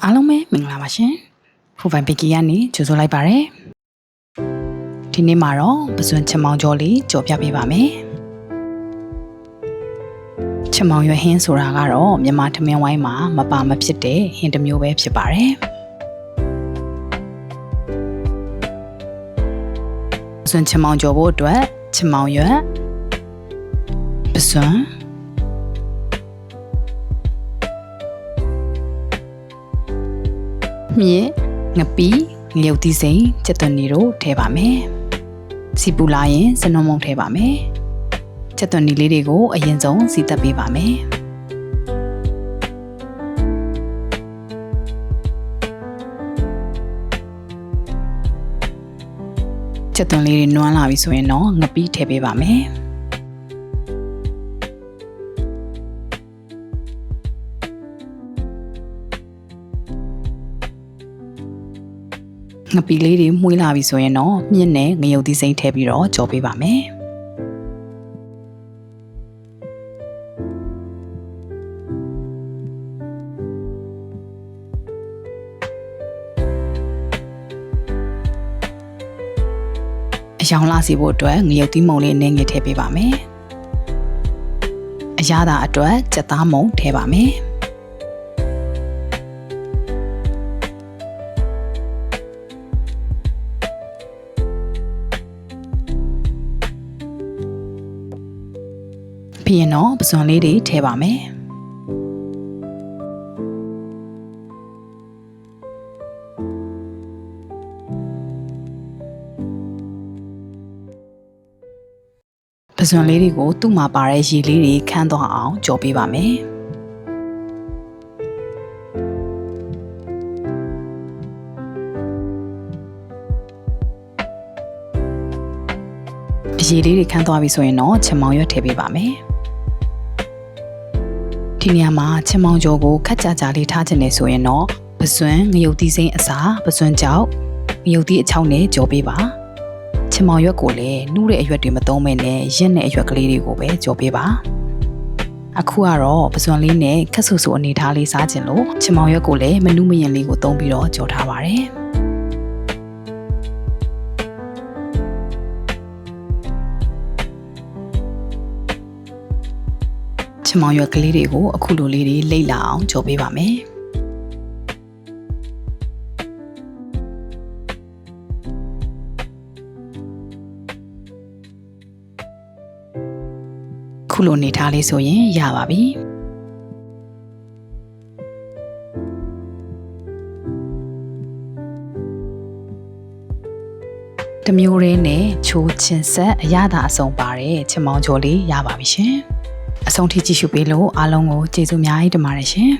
အားလုံးပဲမင်္ဂလာပါရှင်ဖူဖိုင်ပီကီကနေကြိုဆိုလိုက်ပါရစေဒီနေ့မှာတော့ပစွန်ချမောင်ကျော်လေးကြော်ပြပေးပါမယ်ချမောင်ရွက်ဟင်းဆိုတာကတော့မြန်မာထမင်းဝိုင်းမှာမပါမဖြစ်တဲ့ဟင်းတစ်မျိုးပဲဖြစ်ပါတယ်ပစွန်ချမောင်ကျော်ဖို့အတွက်ချမောင်ရွက်ပစွန်မြေငပီငရုတ်သီးစိမ်ချက်သွန်နီတို့ထည့်ပါမယ်စီပူလာရင်စနုံမုံထည့်ပါမယ်ချက်သွန်နီလေးတွေကိုအရင်ဆုံးစီသက်ပေးပါမယ်ချက်သွန်လေးတွေနွမ်းလာပြီဆိုရင်တော့ငပီထည့်ပေးပါမယ်ငပီလေးတွေမှုေးလာပြီဆိုရင်တော့မြင့်နဲ့ငရုတ်သီးစိမ်းထည့်ပြီးတော့ကြော်ပေးပါမယ်အယောင်လာစီဖို့အတွက်ငရုတ်သီးမုံလေးနည်းငယ်ထည့်ပေးပါမယ်အရသာအတွက်ကြက်သားမုံထည့်ပါမယ်ပြီးရင်တော့ပစွန်လေးတွေထည့်ပါမယ်ပစွန်လေးတွေကိုသူ့မှာပါတဲ့ရေလေးတွေခန်းသွားအောင်ကြော်ပေးပါမယ်ရေလေးတွေခန်းသွားပြီဆိုရင်တော့ချမောင်ရွက်ထည့်ပေးပါမယ်ဒီနေရာမှာချမောင်ကျော်ကိုခက်ကြကြလေးထားခြင်းနဲ့ဆိုရင်တော့ပစွန်ငရုတ်သီးစိမ်းအစားပစွန်ကြောက်ငရုတ်သီးအချောင်းနဲ့ကြော်ပေးပါချမောင်ရွက်ကိုလည်းနှူးတဲ့အရွက်တွေမသုံးမဲနဲ့ရက်နဲ့အရွက်ကလေးတွေကိုပဲကြော်ပေးပါအခုကတော့ပစွန်လေးနဲ့ခက်ဆူဆူအနေထားလေးစားခြင်းလို့ချမောင်ရွက်ကိုလည်းမနှူးမရင်လေးကိုသုံးပြီးတော့ကြော်ထားပါတယ်ချမောင်ရွက်ကလေးတွေကိုအခုလိုလေးတွေလိမ့်လာအောင်ကြော်ပေးပါမယ်ခုလိုနေထားလေးဆိုရင်ရပါပြီတမျိုးရင်းနဲ့ချိုးချင်းဆက်အရသာအစုံပါတဲ့ချမောင်ကျော်လေးရပါပြီရှင်အဆုံးထိကြည့်ရှုပေးလို့အားလုံးကိုကျေးဇူးအများကြီးတင်ပါတယ်ရှင်